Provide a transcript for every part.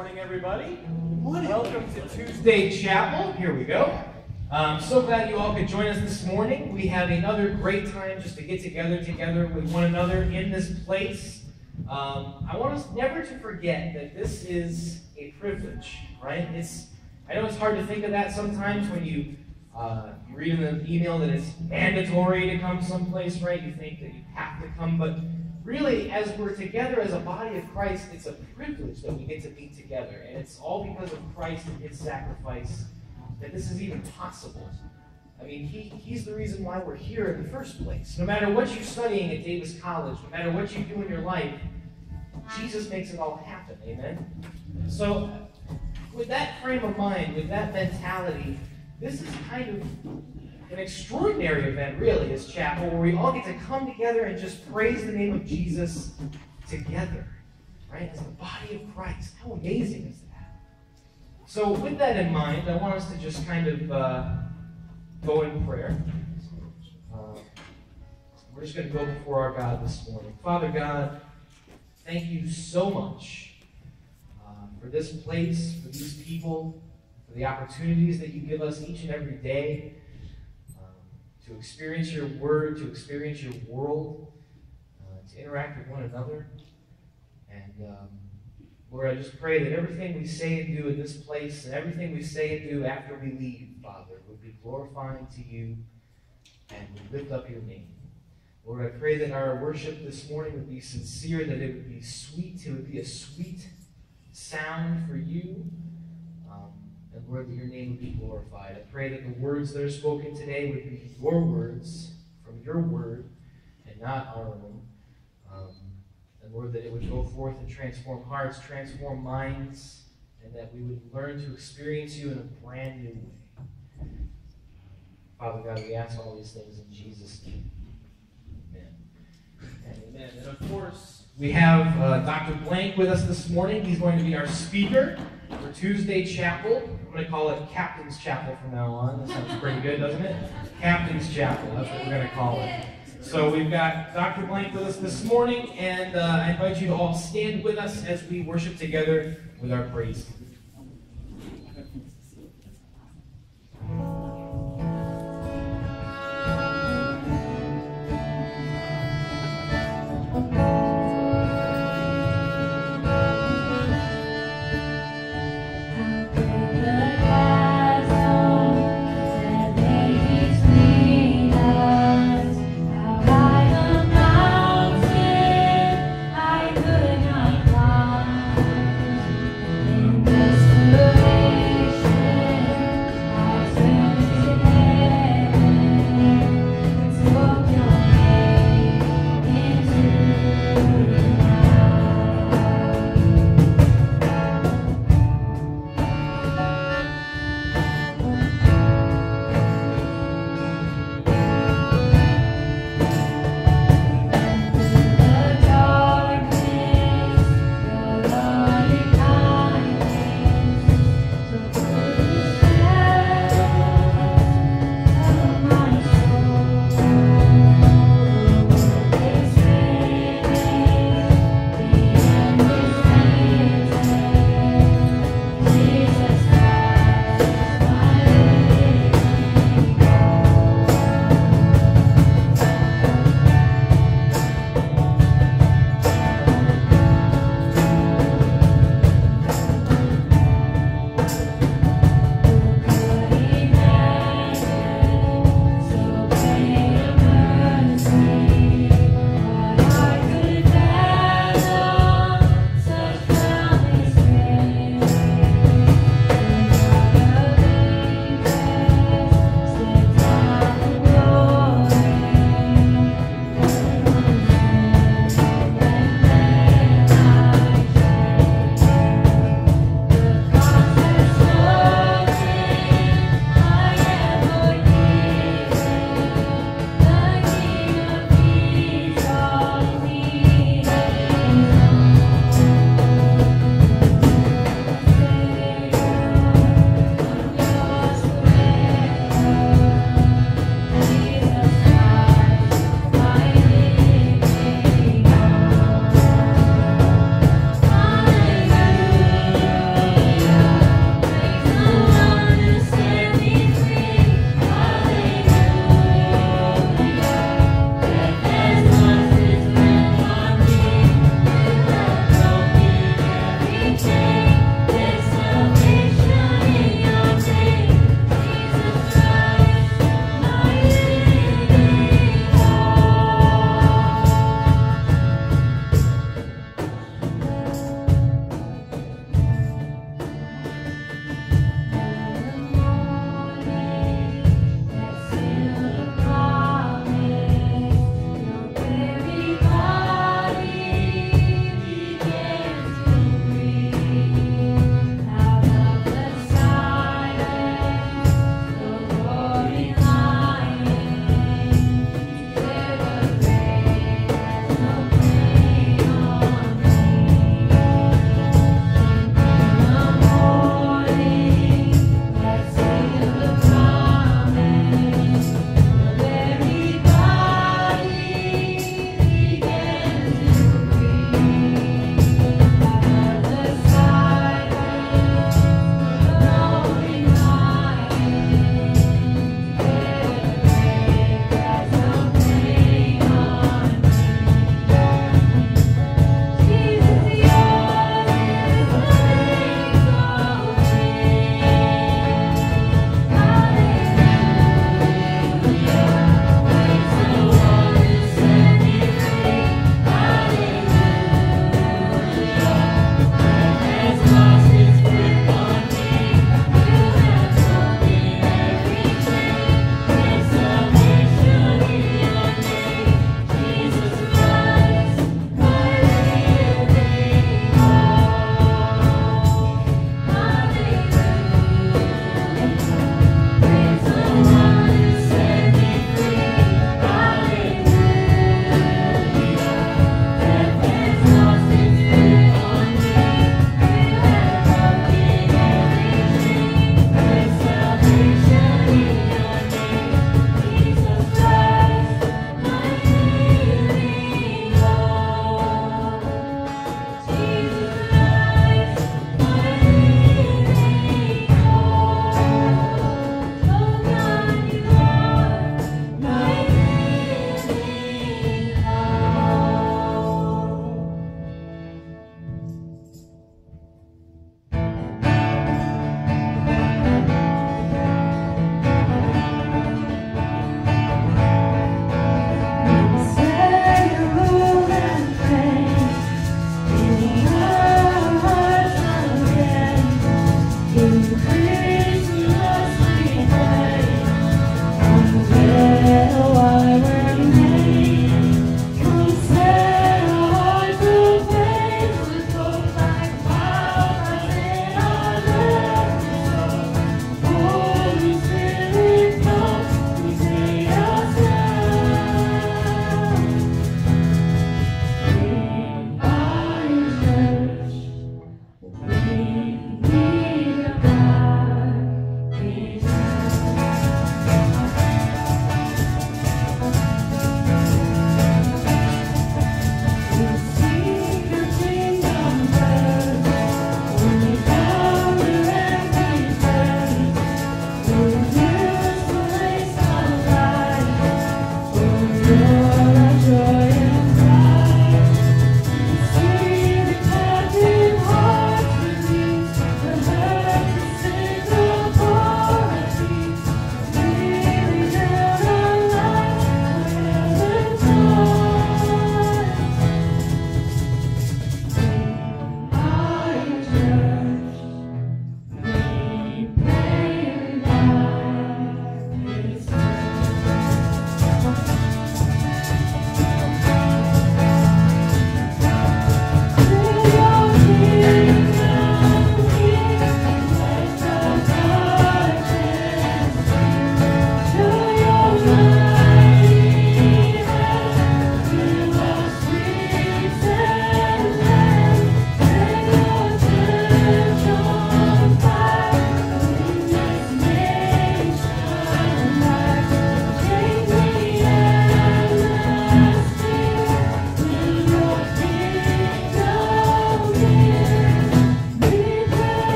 morning, everybody. Good morning. Welcome to Tuesday Chapel. Here we go. So glad you all could join us this morning. We have another great time just to get together with one another in this place. I want us never to forget that this is a privilege, right? I know it's hard to think of that sometimes when you read in the email that it's mandatory to come someplace, right? You think that you have to come, but really, as we're together as a body of Christ, it's a privilege that we get to be together. And it's all because of Christ and His sacrifice that this is even possible. I mean, He's the reason why we're here in the first place. No matter what you're studying at Davis College, no matter what you do in your life, Jesus makes it all happen. Amen? So, with that frame of mind, with that mentality, this is kind of an extraordinary event, really, as chapel, where we all get to come together and just praise the name of Jesus together, right? As the body of Christ. How amazing is that? So with that in mind, I want us to just kind of go in prayer. We're just going to go before our God this morning. Father God, thank you so much for this place, for these people, for the opportunities that you give us each and every day to experience your word, to experience your world, to interact with one another. And Lord, I just pray that everything we say and do in this place and everything we say and do after we leave, Father, would be glorifying to you and would lift up your name. Lord, I pray that our worship this morning would be sincere, that it would be sweet, it would be a sweet sound for you. And Lord, that your name would be glorified. I pray that the words that are spoken today would be your words from your word and not our own. And Lord, that it would go forth and transform hearts, transform minds, and that we would learn to experience you in a brand new way. Father God, we ask all these things in Jesus' name. Amen. And amen. And of course, we have Dr. Blanc with us this morning. He's going to be our speaker for Tuesday Chapel. I'm going to call it Captain's Chapel from now on. That sounds pretty good, doesn't it? Captain's Chapel, that's what we're going to call it. So we've got Dr. Blanc with us this morning, and I invite you to all stand with us as we worship together with our praise. And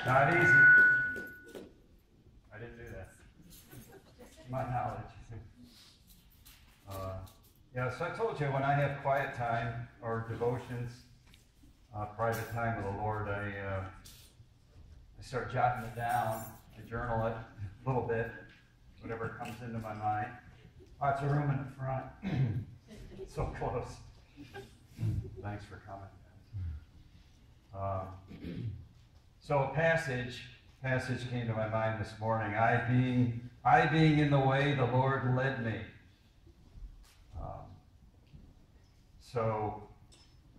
Not easy. I didn't do that. To my knowledge. Yeah, so I told you when I have quiet time or devotions, private time with the Lord, I start jotting it down. I journal it a little bit, whatever comes into my mind. Lots of room in the front. So close. Thanks for coming, guys. So a passage came to my mind this morning. I being in the way, the Lord led me. So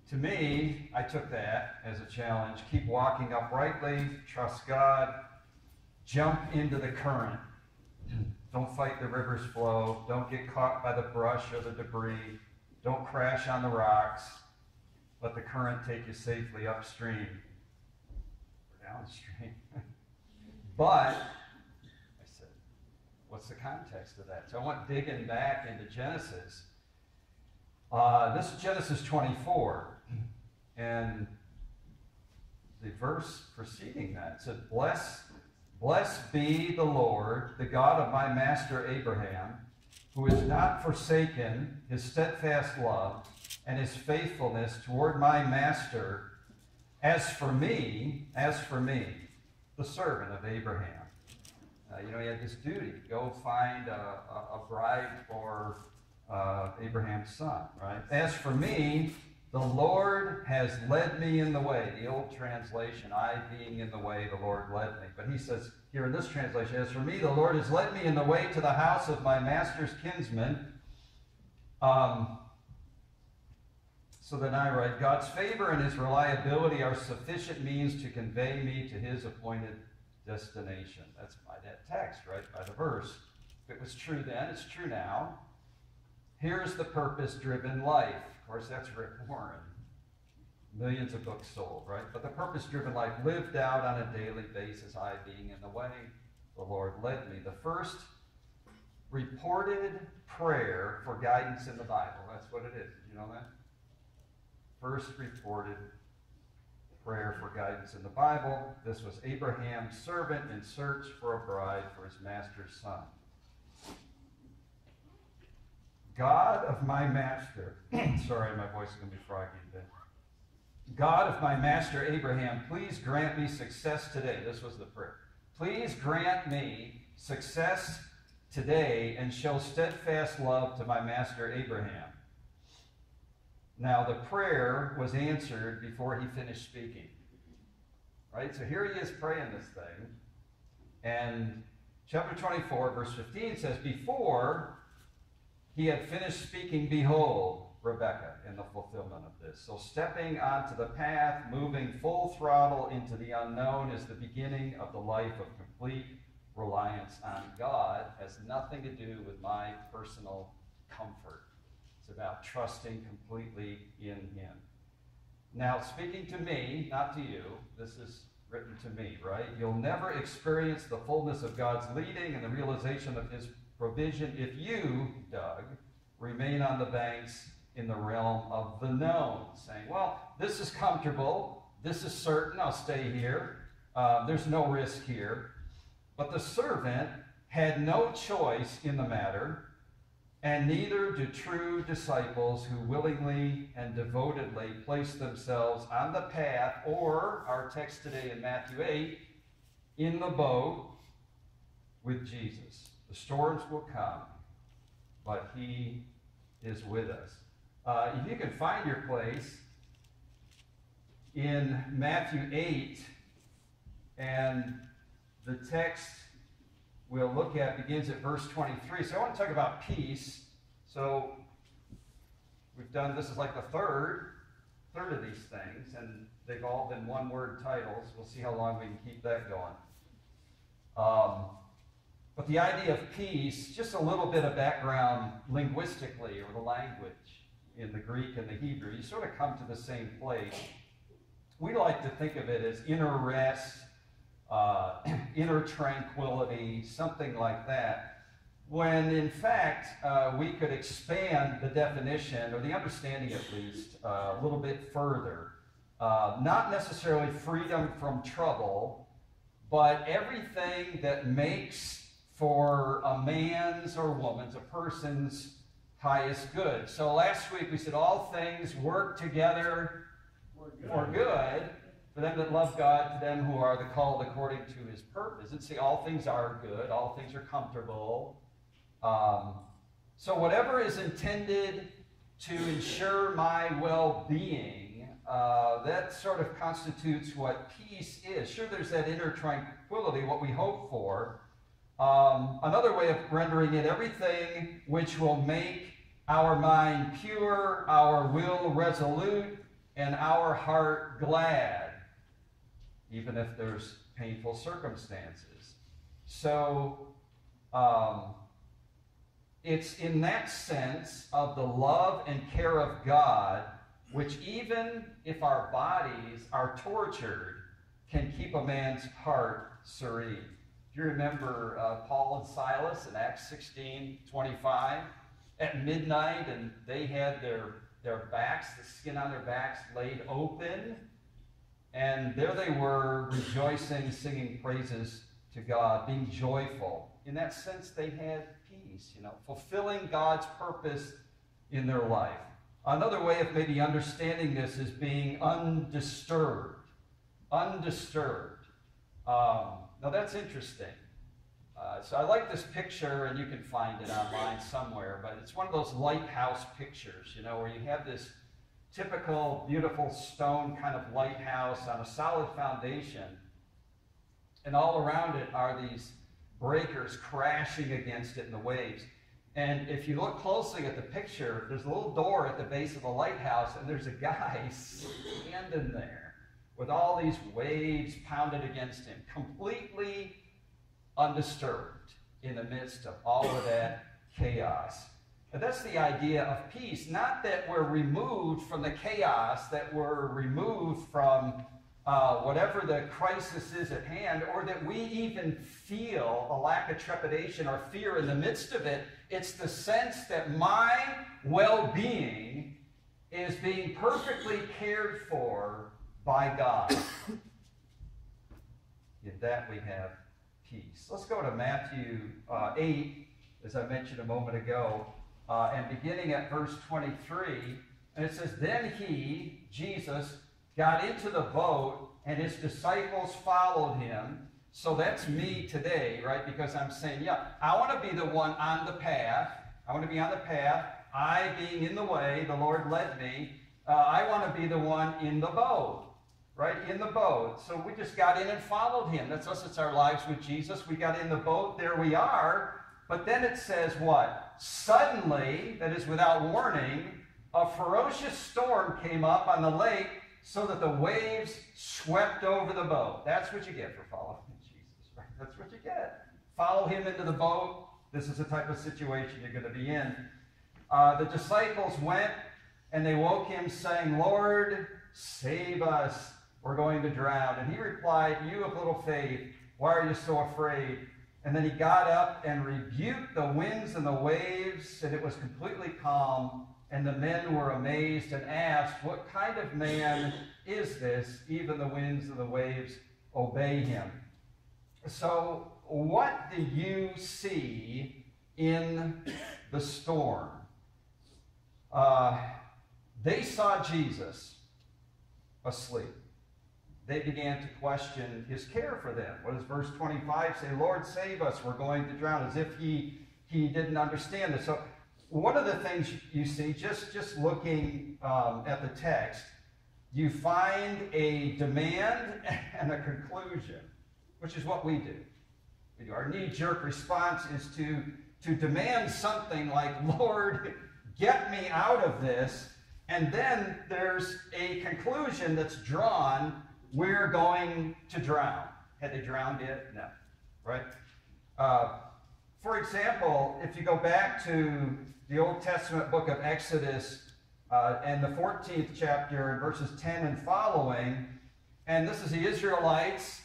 to me, I took that as a challenge. Keep walking uprightly, trust God, jump into the current. Don't fight the river's flow. Don't get caught by the brush or the debris. Don't crash on the rocks. Let the current take you safely upstream or downstream. But, I said, what's the context of that? So I went digging back into Genesis. This is Genesis 24. And the verse preceding that said, Blessed be the Lord, the God of my master Abraham, who has not forsaken his steadfast love and his faithfulness toward my master. As for me, the servant of Abraham. He had this duty, go find a bride for Abraham's son, right? As for me, the Lord has led me in the way. The old translation, I being in the way, the Lord led me. But he says here in this translation, as for me, the Lord has led me in the way to the house of my master's kinsman. So then I write, God's favor and his reliability are sufficient means to convey me to his appointed destination. That's by that text, right? By the verse. If it was true then, it's true now. Here's the purpose-driven life. Of course, that's Rick Warren. Millions of books sold, right? But the purpose-driven life lived out on a daily basis, I being in the way, the Lord led me. The first reported prayer for guidance in the Bible. That's what it is. Did you know that? First reported prayer for guidance in the Bible. This was Abraham's servant in search for a bride for his master's son. God of my master, sorry, my voice is going to be froggy today. God of my master Abraham, please grant me success today. This was the prayer. Please grant me success today and show steadfast love to my master Abraham. Now, the prayer was answered before he finished speaking. Right? So here he is praying this thing. And chapter 24, verse 15 says, before he had finished speaking, behold, Rebekah in the fulfillment of this. So stepping onto the path, moving full throttle into the unknown is the beginning of the life of complete reliance on God. Has nothing to do with my personal comfort. It's about trusting completely in him. Now, speaking to me, not to you, this is written to me, right? You'll never experience the fullness of God's leading and the realization of his provision if you, Doug, remain on the banks in the realm of the known, saying, well, this is comfortable, this is certain, I'll stay here, there's no risk here. But the servant had no choice in the matter, and neither do true disciples who willingly and devotedly place themselves on the path, or our text today in Matthew 8, in the boat with Jesus. The storms will come, but he is with us. If you can find your place in Matthew 8, and the text we'll look at begins at verse 23. So I want to talk about peace. So we've done, this is like the third of these things, and they've all been one-word titles. We'll see how long we can keep that going. But the idea of peace, just a little bit of background linguistically, or the language in the Greek and the Hebrew, you sort of come to the same place. We like to think of it as inner rest, inner tranquility, something like that, when in fact we could expand the definition, or the understanding at least, a little bit further. Not necessarily freedom from trouble, but everything that makes for a man's or woman's, a person's highest good. So last week we said all things work together for good for them that love God, to them who are the called according to his purpose. And see, all things are good, all things are comfortable. So whatever is intended to ensure my well-being, that sort of constitutes what peace is. Sure, there's that inner tranquility, what we hope for. Another way of rendering it, everything which will make our mind pure, our will resolute, and our heart glad, even if there's painful circumstances. So, it's in that sense of the love and care of God, which even if our bodies are tortured, can keep a man's heart serene. Do you remember Paul and Silas in Acts 16:25? At midnight, and they had their backs, the skin on their backs laid open, and there they were rejoicing, singing praises to God, being joyful. In that sense, they had peace, fulfilling God's purpose in their life. Another way of maybe understanding this is being undisturbed. Undisturbed. Now that's interesting. So I like this picture, and you can find it online somewhere, but it's one of those lighthouse pictures, where you have this typical, beautiful stone kind of lighthouse on a solid foundation, and all around it are these breakers crashing against it in the waves. And if you look closely at the picture, there's a little door at the base of the lighthouse, and there's a guy standing there with all these waves pounded against him, completely undisturbed in the midst of all of that chaos. And that's the idea of peace. Not that we're removed from the chaos, that we're removed from whatever the crisis is at hand, or that we even feel a lack of trepidation or fear in the midst of it. It's the sense that my well-being is being perfectly cared for by God. In that we have peace. Let's go to Matthew 8, as I mentioned a moment ago, and beginning at verse 23. And it says, "Then he," Jesus, "got into the boat, and his disciples followed him." So that's me today, right? Because I'm saying, I want to be the one on the path. I want to be on the path. I being in the way, the Lord led me. I want to be the one in the boat. Right, in the boat. So we just got in and followed him. That's us. It's our lives with Jesus. We got in the boat. There we are. But then it says what? Suddenly, that is without warning, a ferocious storm came up on the lake so that the waves swept over the boat. That's what you get for following Jesus. Right? That's what you get. Follow him into the boat. This is the type of situation you're going to be in. The disciples went and they woke him saying, "Lord, save us. We're going to drown." And he replied, "You of little faith, why are you so afraid?" And then he got up and rebuked the winds and the waves, and it was completely calm. And the men were amazed and asked, "What kind of man is this? Even the winds and the waves obey him." So what do you see in the storm? They saw Jesus asleep. They began to question his care for them. What does verse 25 say? "Lord, save us, we're going to drown," as if he didn't understand this. So one of the things you see, just looking at the text, you find a demand and a conclusion, which is what we do. Our knee-jerk response is to demand something like, "Lord, get me out of this." And then there's a conclusion that's drawn: we're going to drown. Had they drowned yet? No. Right? For example, if you go back to the Old Testament book of Exodus and the 14th chapter and verses 10 and following, and this is the Israelites.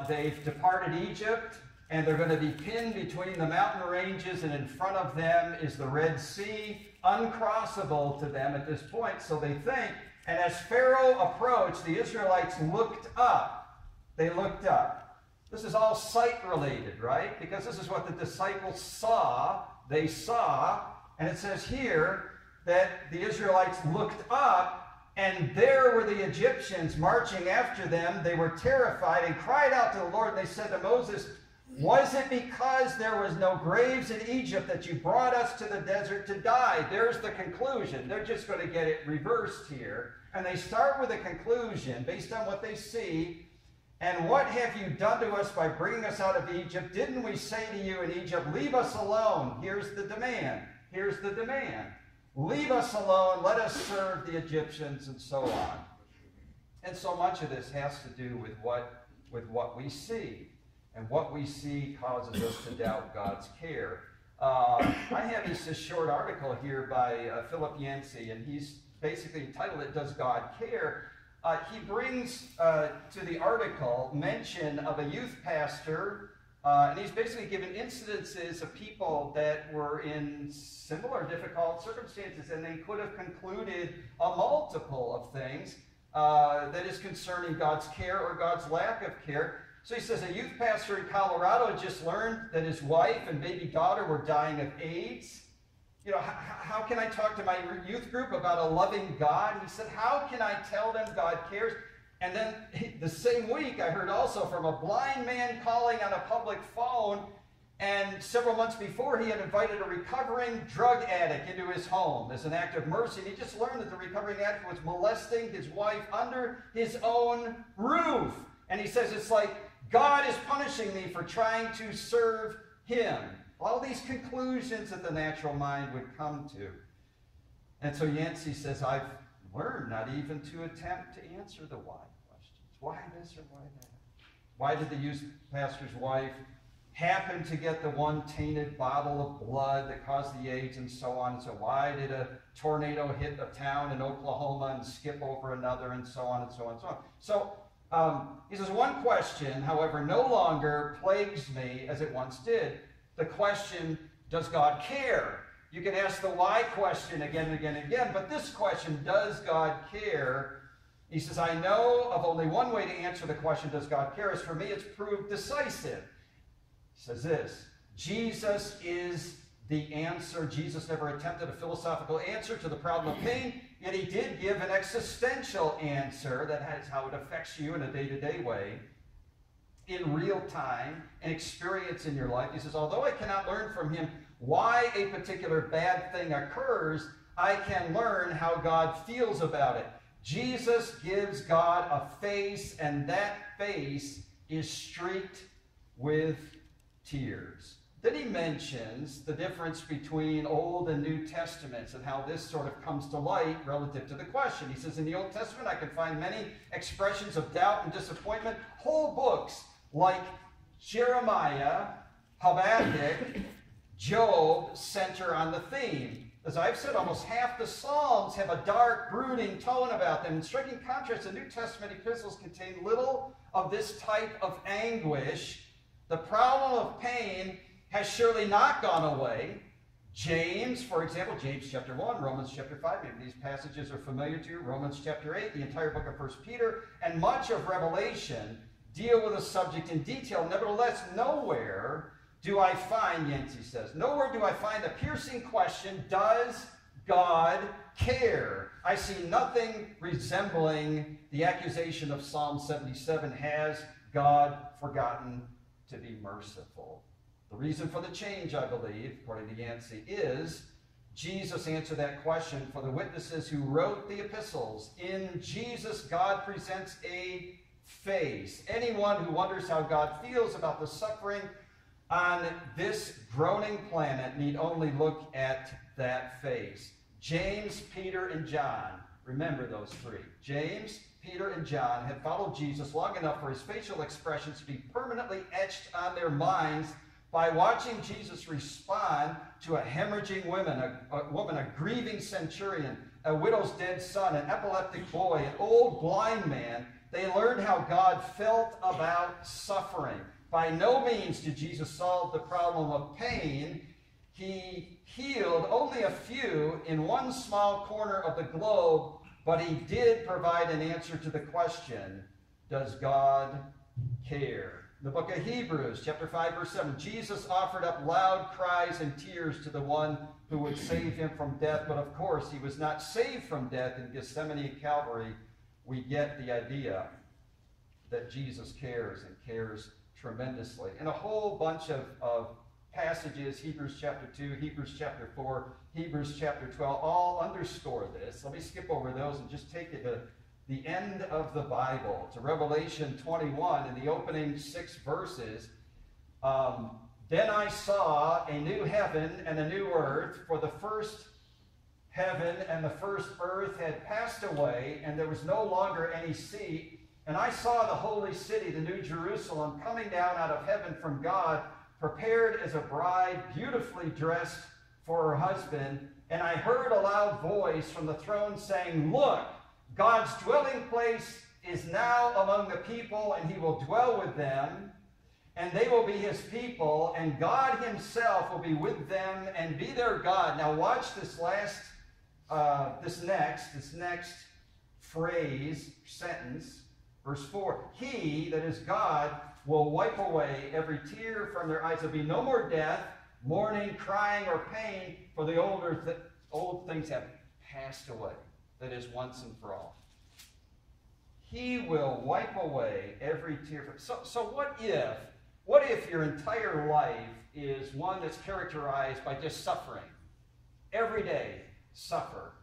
They've departed Egypt, and they're going to be pinned between the mountain ranges, and in front of them is the Red Sea, uncrossable to them at this point, so they think. And as Pharaoh approached, the Israelites looked up. They looked up. This is all sight related, right? Because this is what the disciples saw. They saw, and it says here that the Israelites looked up, and there were the Egyptians marching after them. They were terrified and cried out to the Lord. They said to Moses, "Was it because there was no graves in Egypt that you brought us to the desert to die?" There's the conclusion. They're just going to get it reversed here. And they start with a conclusion based on what they see. "And what have you done to us by bringing us out of Egypt? Didn't we say to you in Egypt, 'Leave us alone'?" Here's the demand. Here's the demand. "Leave us alone. Let us serve the Egyptians," and so on. And so much of this has to do with what we see. And what we see causes us to doubt God's care. I have this short article here by Philip Yancey, and he's basically entitled it, "Does God Care?" He brings to the article mention of a youth pastor, and he's basically given incidences of people that were in similar difficult circumstances, and they could have concluded a multiple of things that is concerning God's care or God's lack of care. So he says a youth pastor in Colorado just learned that his wife and baby daughter were dying of AIDS. You know, how can I talk to my youth group about a loving God? He said, how can I tell them God cares? And then the same week, I heard also from a blind man calling on a public phone, and several months before, he had invited a recovering drug addict into his home as an act of mercy. And he just learned that the recovering addict was molesting his wife under his own roof. And he says, it's like God is punishing me for trying to serve him. All these conclusions that the natural mind would come to. And so Yancey says, I've learned not even to attempt to answer the why questions. Why this or why that? Why did the youth pastor's wife happen to get the one tainted bottle of blood that caused the AIDS and so on? And so why did a tornado hit a town in Oklahoma and skip over another and so on and so on and so on? So he says, one question, however, no longer plagues me as it once did. The question, does God care? You can ask the why question again and again and again, but this question, does God care? He says, I know of only one way to answer the question, does God care? As for me, it's proved decisive. He says this, Jesus is the answer. Jesus never attempted a philosophical answer to the problem of pain, yet he did give an existential answer that is how it affects you in a day-to-day way, in real time, and experience in your life. He says, although I cannot learn from him why a particular bad thing occurs, I can learn how God feels about it. Jesus gives God a face, and that face is streaked with tears. Then he mentions the difference between Old and New Testaments and how this sort of comes to light relative to the question. He says, in the Old Testament, I can find many expressions of doubt and disappointment. Whole books like Jeremiah, Habakkuk, Job center on the theme. As I've said, almost half the Psalms have a dark, brooding tone about them. In striking contrast, the New Testament epistles contain little of this type of anguish. The problem of pain has surely not gone away. James, for example, James chapter 1, Romans chapter 5, maybe these passages are familiar to you. Romans chapter 8, the entire book of 1 Peter, and much of Revelation deal with a subject in detail. Nevertheless, nowhere do I find, Yancey says, nowhere do I find the piercing question, does God care? I see nothing resembling the accusation of Psalm 77, has God forgotten to be merciful? The reason for the change, I believe, according to Yancey, is Jesus answered that question for the witnesses who wrote the epistles. In Jesus, God presents a face. Anyone who wonders how God feels about the suffering on this groaning planet need only look at that face. James, Peter, and John, remember those three. James, Peter, and John had followed Jesus long enough for his facial expressions to be permanently etched on their minds by watching Jesus respond to a hemorrhaging woman, a grieving centurion, a widow's dead son, an epileptic boy, an old blind man. They learned how God felt about suffering. By no means did Jesus solve the problem of pain. He healed only a few in one small corner of the globe, but he did provide an answer to the question, does God care? The book of Hebrews, chapter 5, verse 7. Jesus offered up loud cries and tears to the one who would save him from death. But of course, he was not saved from death in Gethsemane and Calvary. We get the idea that Jesus cares and cares tremendously. And a whole bunch of passages, Hebrews chapter 2, Hebrews chapter 4, Hebrews chapter 12, all underscore this. Let me skip over those and just take it to the end of the Bible, to Revelation 21, in the opening 6 verses. Then I saw a new heaven and a new earth, for the first heaven and the first earth had passed away, and there was no longer any sea. And I saw the holy city, the new Jerusalem, coming down out of heaven from God, prepared as a bride, beautifully dressed for her husband. And I heard a loud voice from the throne saying, "Look, God's dwelling place is now among the people, and he will dwell with them, and they will be his people, and God himself will be with them and be their God." Now watch this next phrase, sentence, verse 4. He, that is God, will wipe away every tear from their eyes. There'll be no more death, mourning, crying, or pain, for the old things have passed away. That is, once and for all. He will wipe away every tear. So what if your entire life is one that's characterized by just suffering? Every day, suffer.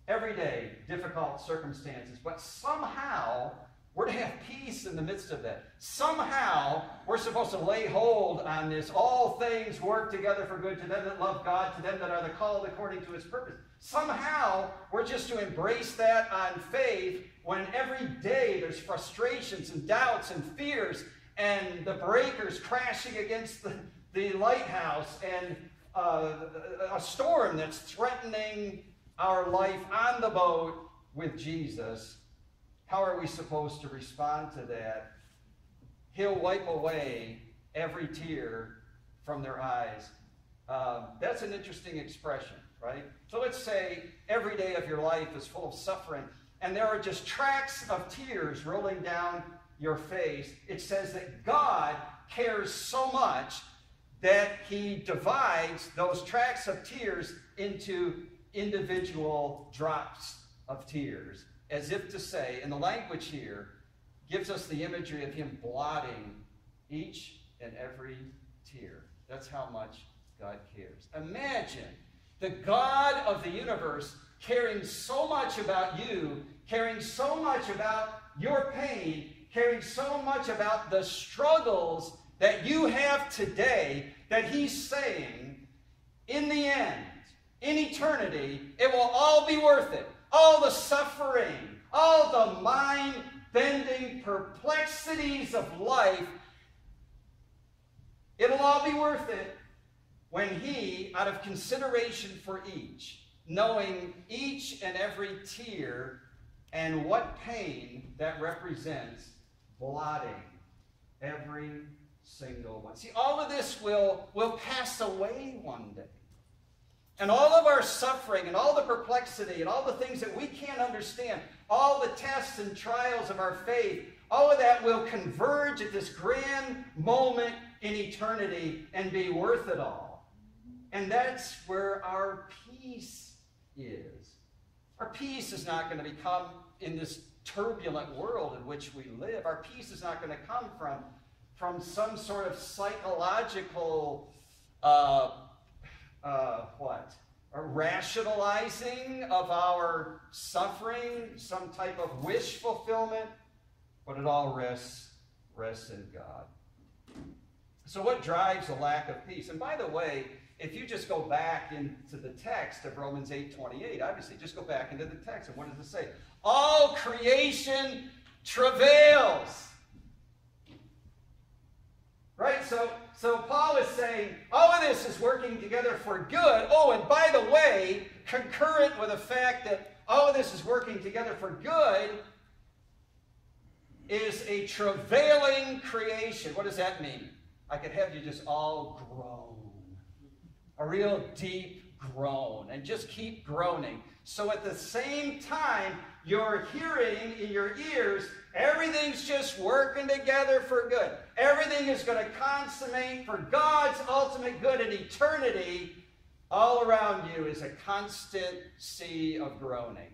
Every day, difficult circumstances. But somehow, we're to have peace in the midst of that. Somehow, we're supposed to lay hold on this. All things work together for good to them that love God, to them that are the called according to his purpose. Somehow, we're just to embrace that on faith when every day there's frustrations and doubts and fears and the breakers crashing against the lighthouse and a storm that's threatening our life on the boat with Jesus. How are we supposed to respond to that? He'll wipe away every tear from their eyes. That's an interesting expression, right? So let's say every day of your life is full of suffering, and there are just tracks of tears rolling down your face. It says that God cares so much that he divides those tracks of tears into individual drops of tears, as if to say, and the language here gives us the imagery of him blotting each and every tear. That's how much God cares. Imagine the God of the universe caring so much about you, caring so much about your pain, caring so much about the struggles that you have today, that he's saying, in the end, in eternity, it will all be worth it. All the suffering, all the mind-bending perplexities of life, it'll all be worth it when he, out of consideration for each, knowing each and every tear and what pain that represents, blotting every single one. See, all of this will pass away one day. And all of our suffering and all the perplexity and all the things that we can't understand, all the tests and trials of our faith, all of that will converge at this grand moment in eternity and be worth it all. And that's where our peace is. Our peace is not going to become in this turbulent world in which we live. Our peace is not going to come from some sort of psychological a rationalizing of our suffering, some type of wish fulfillment, but it all rests in God. So what drives a lack of peace? And by the way, if you just go back into the text of Romans 8:28, obviously just go back into the text, and what does it say? All creation travails. Right? So Paul is saying, all of this is working together for good. Oh, and by the way, concurrent with the fact that all of this is working together for good is a travailing creation. What does that mean? I could have you just all groan. A real deep groan. And just keep groaning. So at the same time, you're hearing in your ears Everything's just working together for good. Everything is going to consummate for God's ultimate good in eternity. All around you is a constant sea of groaning.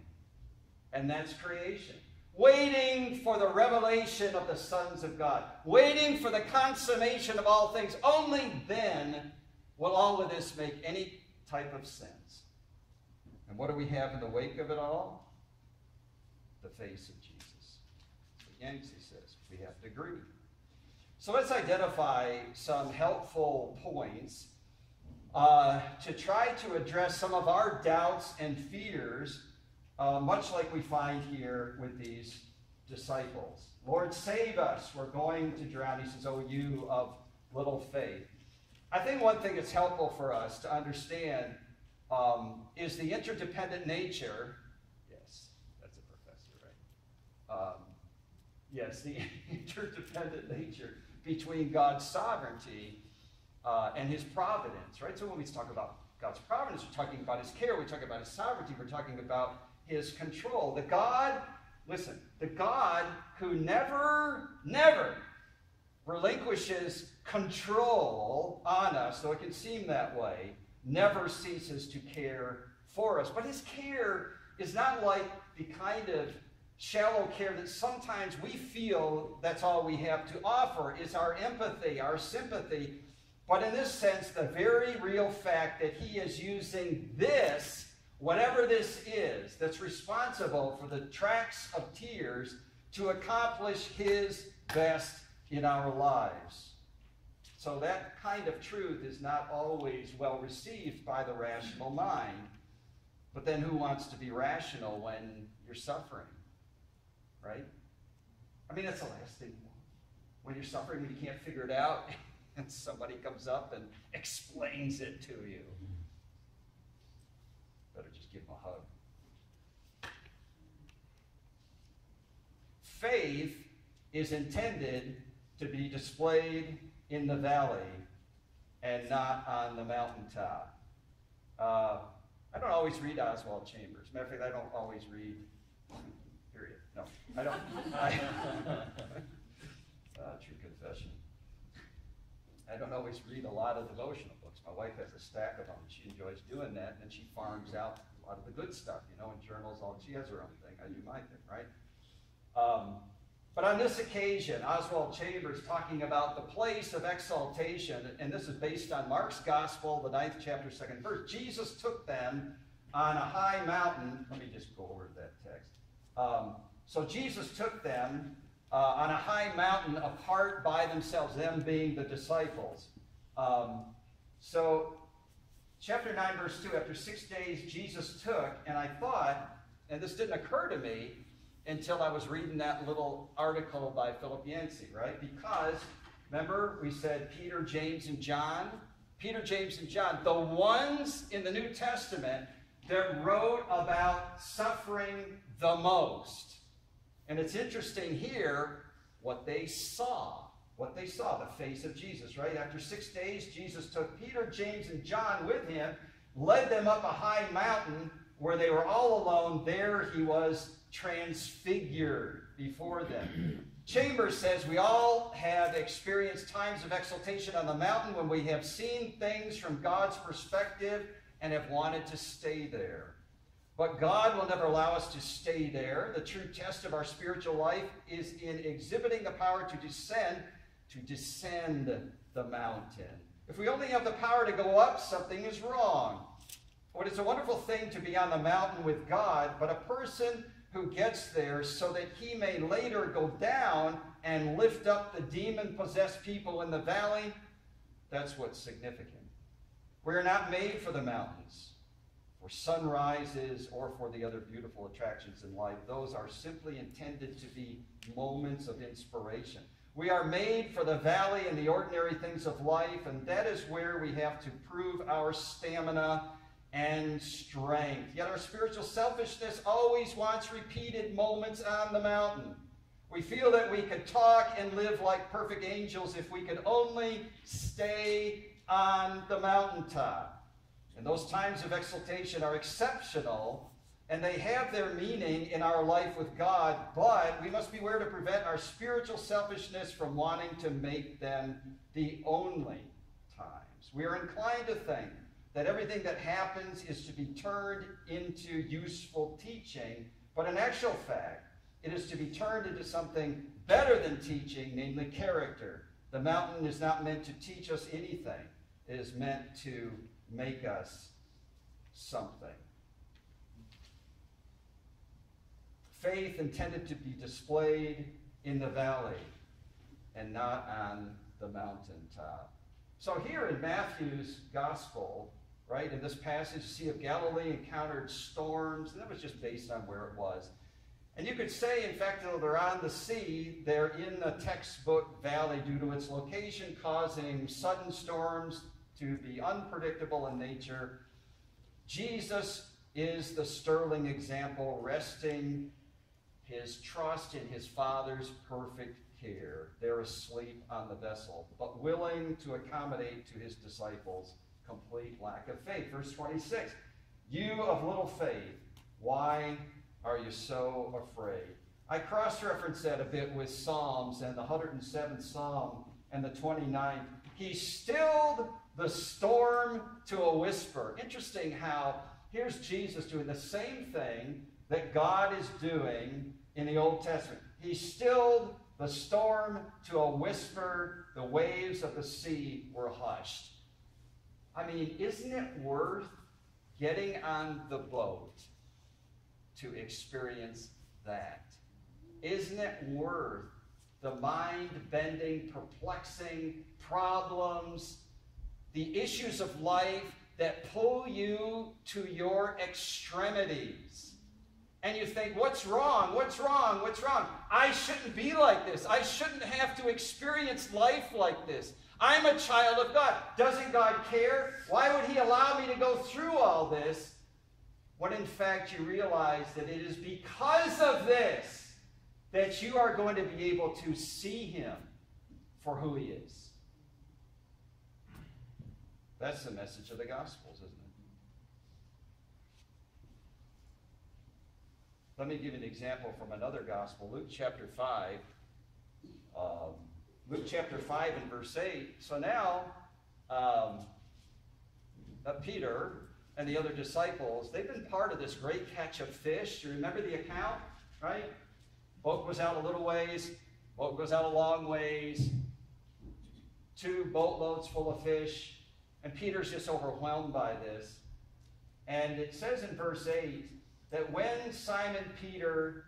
And that's creation. Waiting for the revelation of the sons of God. Waiting for the consummation of all things. Only then will all of this make any type of sense. And what do we have in the wake of it all? The face of Jesus. That's what Yancey says. We have to agree. So let's identify some helpful points to try to address some of our doubts and fears, much like we find here with these disciples. Lord, save us. We're going to drown. He says, oh, you of little faith. I think one thing that's helpful for us to understand is the interdependent nature. Yes, that's a professor, right? Yes, the interdependent nature between God's sovereignty and his providence, right? So when we talk about God's providence, we're talking about his care, we're talking about his sovereignty, we're talking about his control. The God, listen, the God who never relinquishes control on us, though it can seem that way, never ceases to care for us. But his care is not like the kind of shallow care that sometimes we feel that's all we have to offer, is our empathy, our sympathy. But in this sense, the very real fact that he is using this, whatever this is, that's responsible for the tracks of tears to accomplish his best in our lives. So that kind of truth is not always well received by the rational mind. But then who wants to be rational when you're suffering? Right? I mean, that's the last thing. When you're suffering, when you can't figure it out, and somebody comes up and explains it to you. Better just give them a hug. Faith is intended to be displayed in the valley and not on the mountaintop. I don't always read Oswald Chambers. Matter of fact, I don't always read, period. No, I don't. True confession. I don't always read a lot of devotional books. My wife has a stack of them. She enjoys doing that, and she farms out a lot of the good stuff, you know, in journals. She has her own thing. I do my thing, right? But on this occasion, Oswald Chambers talking about the place of exaltation, and this is based on Mark's Gospel, the 9th chapter, 2nd verse. Jesus took them on a high mountain. Let me just go over that text. So Jesus took them on a high mountain apart by themselves, them being the disciples. So chapter 9, verse 2, after 6 days Jesus took, and I thought, and this didn't occur to me until I was reading that little article by Philip Yancey, right? Because, remember, we said Peter, James, and John? Peter, James, and John, the ones in the New Testament that wrote about suffering the most. And it's interesting here what they saw. What they saw, the face of Jesus, right? After 6 days, Jesus took Peter, James, and John with him, led them up a high mountain where they were all alone. There he was transfigured before them. Chambers says we all have experienced times of exaltation on the mountain when we have seen things from God's perspective and have wanted to stay there. But God will never allow us to stay there. The true test of our spiritual life is in exhibiting the power to descend the mountain. If we only have the power to go up, something is wrong. Well, it's a wonderful thing to be on the mountain with God, but a person who gets there so that he may later go down and lift up the demon-possessed people in the valley, that's what's significant. We're not made for the mountains, for sunrises, or for the other beautiful attractions in life. Those are simply intended to be moments of inspiration. We are made for the valley and the ordinary things of life, and that is where we have to prove our stamina and strength. Yet our spiritual selfishness always wants repeated moments on the mountain. We feel that we could talk and live like perfect angels if we could only stay on the mountaintop. And those times of exaltation are exceptional and they have their meaning in our life with God, but we must beware to prevent our spiritual selfishness from wanting to make them the only times. We are inclined to think that everything that happens is to be turned into useful teaching, but in actual fact, it is to be turned into something better than teaching, namely character. The mountain is not meant to teach us anything. It is meant to make us something. Faith intended to be displayed in the valley and not on the mountaintop. So here in Matthew's gospel, right, in this passage, the Sea of Galilee encountered storms, and that was just based on where it was. And you could say, in fact, though they're on the sea, they're in the textbook valley due to its location, causing sudden storms to be unpredictable in nature. Jesus is the sterling example, resting his trust in his Father's perfect care. They're asleep on the vessel, but willing to accommodate to his disciples' complete lack of faith. Verse 26, you of little faith, why are you so afraid? I cross-referenced that a bit with Psalms and the 107th Psalm and the 29th. He stilled the storm to a whisper. Interesting how here's Jesus doing the same thing that God is doing in the Old Testament. He stilled the storm to a whisper. The waves of the sea were hushed. I mean, isn't it worth getting on the boat to experience that? Isn't it worth the mind-bending, perplexing problems, the issues of life that pull you to your extremities? And you think, what's wrong? What's wrong? What's wrong? I shouldn't be like this. I shouldn't have to experience life like this. I'm a child of God. Doesn't God care? Why would he allow me to go through all this? When in fact you realize that it is because of this that you are going to be able to see him for who he is. That's the message of the Gospels, isn't it? Let me give you an example from another Gospel, Luke chapter 5. Luke chapter 5 and verse 8. So now, Peter and the other disciples, they've been part of this great catch of fish. You remember the account, right? Boat goes out a little ways, boat goes out a long ways, 2 boatloads full of fish, and Peter's just overwhelmed by this. And it says in verse 8 that when Simon Peter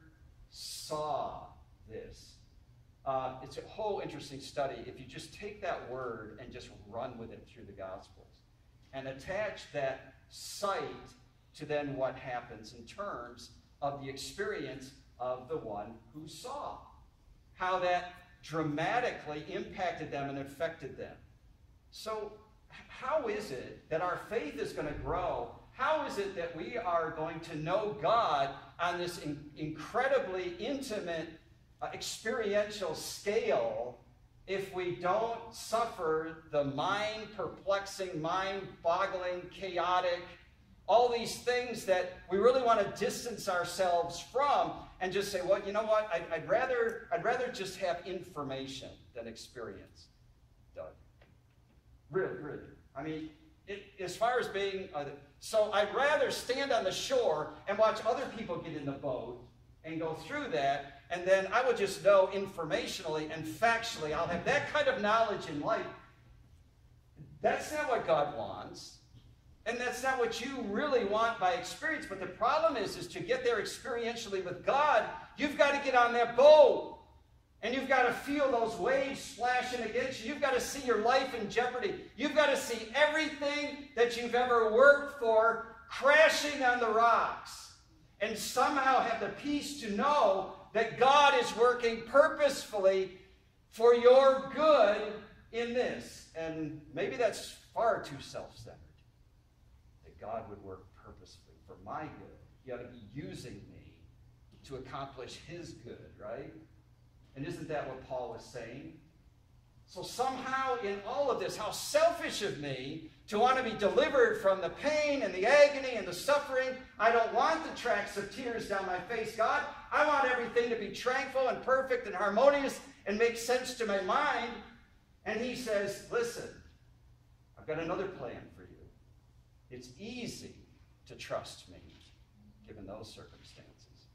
saw this, it's a whole interesting study if you just take that word and just run with it through the Gospels and attach that sight to then what happens in terms of the experience of the one who saw. How that dramatically impacted them and affected them. So how is it that our faith is going to grow? How is it that we are going to know God on this incredibly intimate, experiential scale if we don't suffer the mind-perplexing, mind-boggling, chaotic, all these things that we really want to distance ourselves from and just say, well, you know what, I'd rather just have information than experience, Doug. Really, really. I mean, as far as being, so I'd rather stand on the shore and watch other people get in the boat and go through that, and then I would just know informationally and factually, I'll have that kind of knowledge in life. That's not what God wants. And that's not what you really want by experience. But the problem is to get there experientially with God, you've got to get on that boat. And you've got to feel those waves splashing against you. You've got to see your life in jeopardy. You've got to see everything that you've ever worked for crashing on the rocks. And somehow have the peace to know that God is working purposefully for your good in this. And maybe that's far too self-centered. That God would work purposefully for my good. He ought to be using me to accomplish his good, right? And isn't that what Paul was saying? So somehow in all of this, how selfish of me to want to be delivered from the pain and the agony and the suffering. I don't want the tracks of tears down my face, God. I want everything to be tranquil and perfect and harmonious and make sense to my mind. And he says, listen, I've got another plan for you. It's easy to trust me, given those circumstances.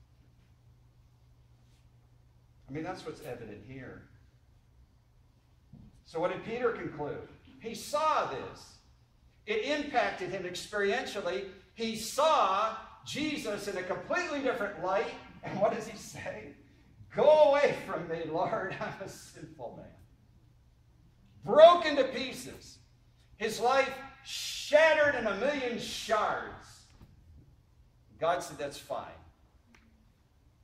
I mean, that's what's evident here. So what did Peter conclude? He saw this. It impacted him experientially. He saw Jesus in a completely different light. And what does he say? Go away from me, Lord. I'm a sinful man. Broken to pieces. His life shattered in a million shards. God said, that's fine.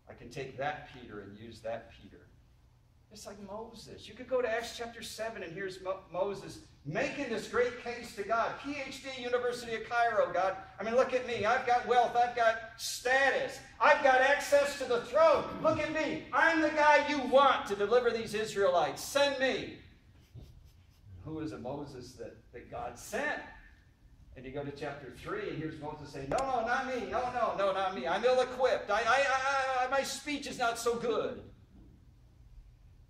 I can take that Peter and use that Peter. Just like Moses. You could go to Acts chapter 7 and here's Moses making this great case to God. PhD, University of Cairo, God. I mean, look at me. I've got wealth. I've got status. I've got access to the throne. Look at me. I'm the guy you want to deliver these Israelites. Send me. Who is a Moses that God sent? And you go to chapter 3, and here's Moses saying, no, not me. No, not me. I'm ill-equipped. My speech is not so good.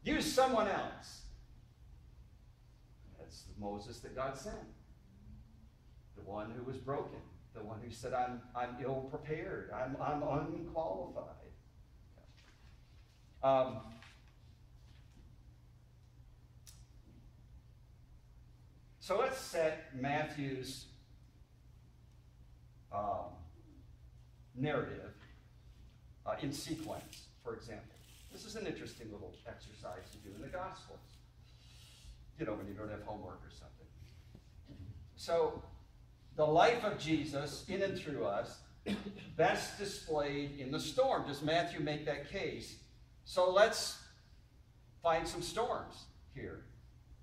Use someone else. That's the Moses that God sent. The one who was broken. The one who said, I'm ill-prepared. I'm unqualified. So let's set Matthew's narrative in sequence, for example. This is an interesting little exercise to do in the Gospels. You know, when you don't have homework or something. So, the life of Jesus in and through us, best displayed in the storm. Does Matthew make that case? So let's find some storms here.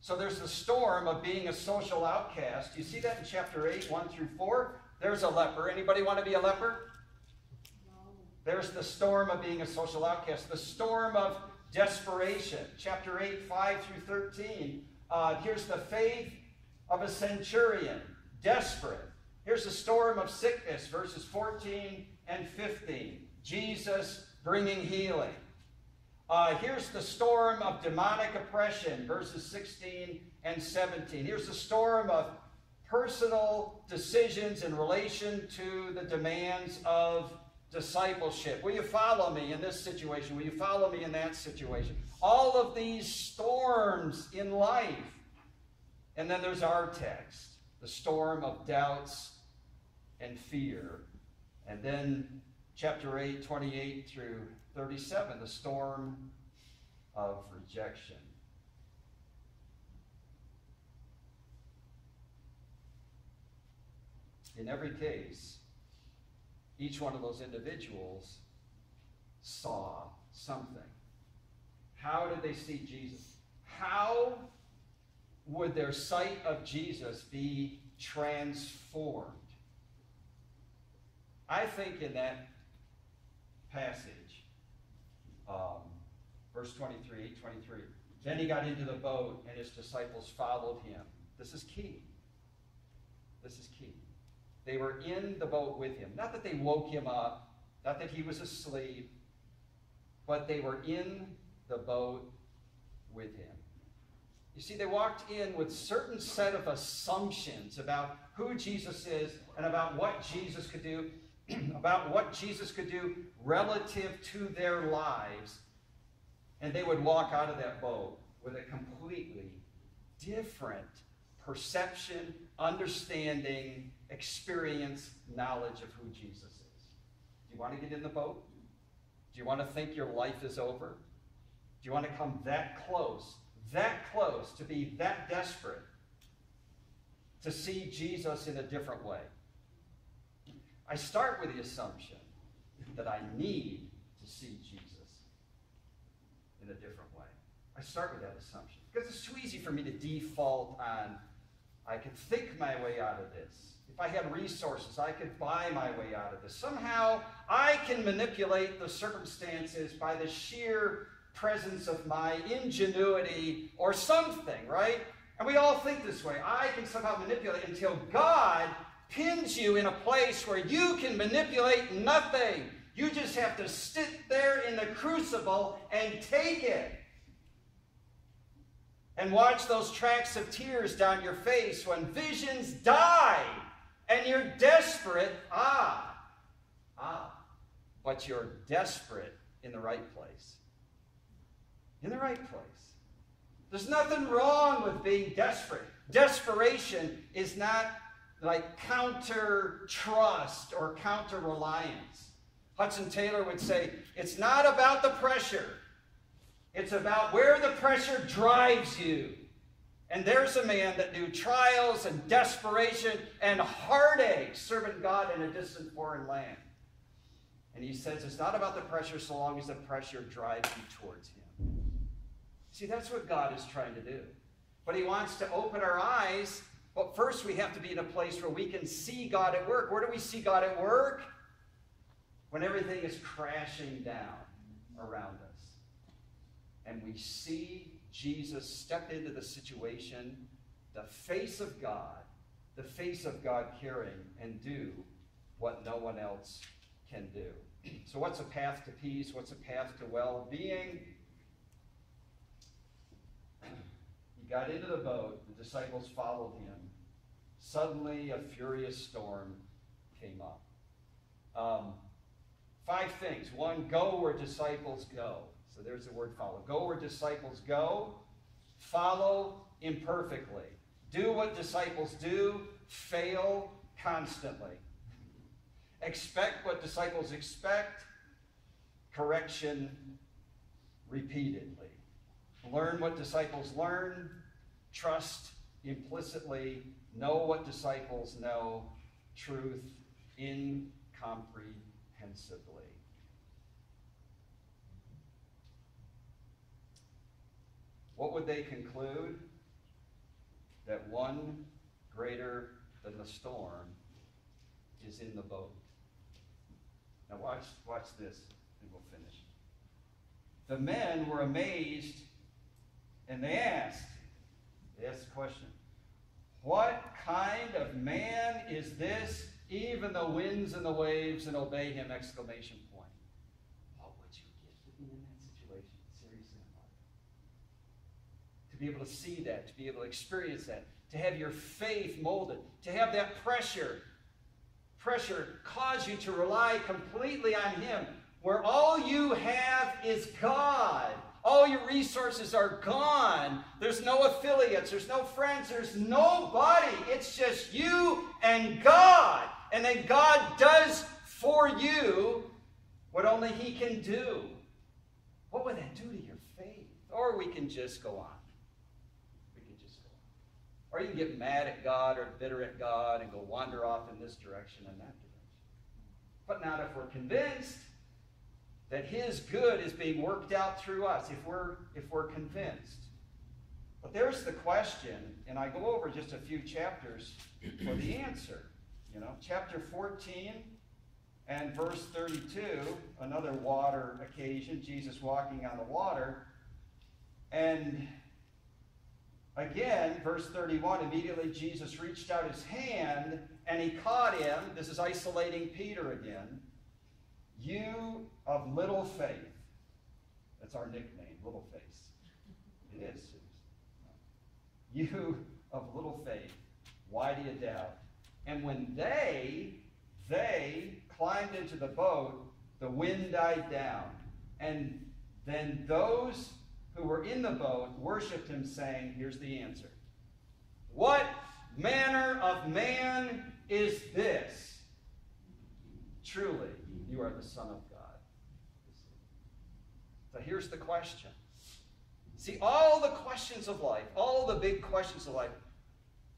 So there's the storm of being a social outcast. You see that in chapter 8, 1 through 4? There's a leper. Anybody want to be a leper? There's the storm of being a social outcast. The storm of desperation. Chapter 8, 5 through 13. Here's the faith of a centurion. Desperate. Here's the storm of sickness. Verses 14 and 15. Jesus bringing healing. Here's the storm of demonic oppression. Verses 16 and 17. Here's the storm of personal decisions in relation to the demands of discipleship. Will you follow me in this situation? Will you follow me in that situation? All of these storms in life. And then there's our text, the storm of doubts and fear. And then chapter 8, 28 through 37, the storm of rejection. In every case, each one of those individuals saw something. How did they see Jesus? How would their sight of Jesus be transformed? I think in that passage, verse 23, then he got into the boat and his disciples followed him. This is key. This is key. They were in the boat with him. Not that they woke him up, not that he was asleep, but they were in the boat with him. You see, they walked in with a certain set of assumptions about who Jesus is and about what Jesus could do, about what Jesus could do relative to their lives. And they would walk out of that boat with a completely different perception, understanding, experience, knowledge of who Jesus is. Do you want to get in the boat? Do you want to think your life is over? Do you want to come that close to be that desperate to see Jesus in a different way? I start with the assumption that I need to see Jesus in a different way. I start with that assumption because it's too easy for me to default on, I can think my way out of this. If I had resources, I could buy my way out of this. Somehow, I can manipulate the circumstances by the sheer presence of my ingenuity or something, right? And we all think this way. I can somehow manipulate until God pins you in a place where you can manipulate nothing. You just have to sit there in the crucible and take it. And watch those tracks of tears down your face when visions die and you're desperate. But you're desperate in the right place. In the right place. There's nothing wrong with being desperate. Desperation is not like counter-trust or counter-reliance. Hudson Taylor would say, it's not about the pressure. It's about where the pressure drives you. And there's a man that knew trials and desperation and heartache serving God in a distant foreign land. And he says it's not about the pressure so long as the pressure drives you towards him. See, that's what God is trying to do. But he wants to open our eyes. But first we have to be in a place where we can see God at work. Where do we see God at work? When everything is crashing down around us. And we see Jesus step into the situation, the face of God caring and do what no one else can do. So what's a path to peace? What's a path to well-being? He got into the boat. The disciples followed him. Suddenly, a furious storm came up. 5 things. 1, go where disciples go. So there's the word follow. Go where disciples go. Follow imperfectly. Do what disciples do. Fail constantly. Expect what disciples expect. Correction repeatedly. Learn what disciples learn. Trust implicitly. Know what disciples know. Truth incomprehensibly. What would they conclude? That one greater than the storm is in the boat. Now watch this, and we'll finish. The men were amazed, and they asked the question, what kind of man is this? Even the winds and the waves and obey him! Exclamation point. What would you give to be in that situation? Seriously, to be able to see that, to be able to experience that, to have your faith molded, to have that pressure cause you to rely completely on him, where all you have is God. All your resources are gone. There's no affiliates. There's no friends. There's nobody. It's just you and God. And then God does for you what only he can do. What would that do to your faith? Or we can just go on. Or you can get mad at God or bitter at God and go wander off in this direction and that direction. But not if we're convinced that his good is being worked out through us, if we're convinced. But there's the question, and I go over just a few chapters for the answer. Chapter 14 and verse 32, another water occasion, Jesus walking on the water. And again, verse 31, immediately Jesus reached out his hand and he caught him. This is isolating Peter again. You of little faith. That's our nickname, Little Face. It is. You of little faith, why do you doubt? And when they climbed into the boat, the wind died down. And then those who were in the boat worshipped him, saying, here's the answer. What manner of man is this? Truly, you are the Son of God. So here's the question. See, all the questions of life, all the big questions of life,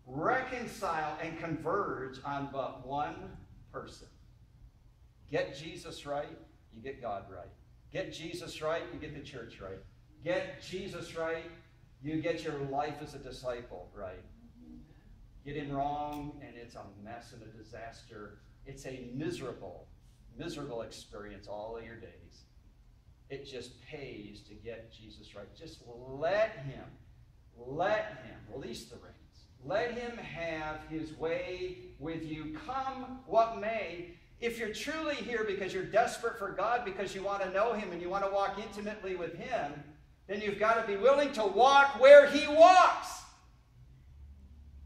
reconcile and converge on but one person. Get Jesus right, you get God right. Get Jesus right, you get the church right. Get Jesus right, you get your life as a disciple right. Get him wrong, and it's a mess and a disaster. It's a miserable, miserable experience all of your days. it just pays to get Jesus right. Just let him release the reins. Let him have his way with you, come what may. If you're truly here because you're desperate for God, because you want to know him and you want to walk intimately with him, then you've got to be willing to walk where he walks.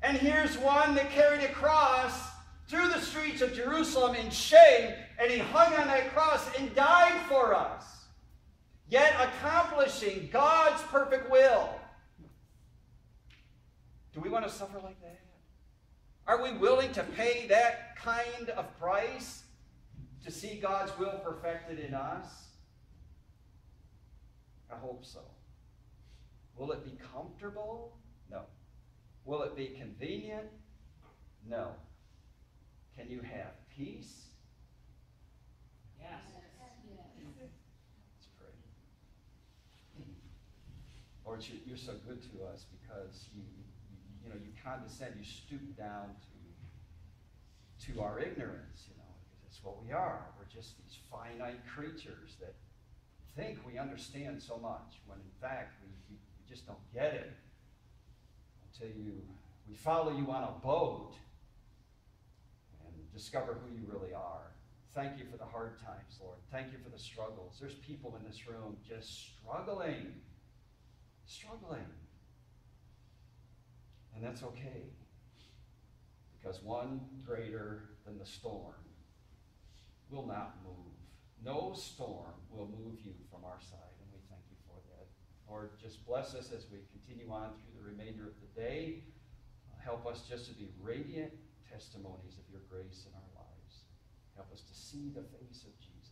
And here's one that carried a cross through the streets of Jerusalem in shame, and he hung on that cross and died for us, yet accomplishing God's perfect will. Do we want to suffer like that? Are we willing to pay that kind of price to see God's will perfected in us? I hope so. Will it be comfortable? No. Will it be convenient? No. Can you have peace? Yes. Let's pray. Lord, you're so good to us because you condescend, you stoop down to our ignorance, because that's what we are. We're just these finite creatures that think we understand so much, when in fact we just don't get it until we follow you on a boat and discover who you really are. Thank you for the hard times, Lord. Thank you for the struggles. There's people in this room just struggling. And that's okay, because one greater than the storm will not move. No storm will move you from our side, and we thank you for that. Lord, just bless us as we continue on through the remainder of the day. Help us just to be radiant testimonies of your grace in our lives. Help us to see the face of Jesus.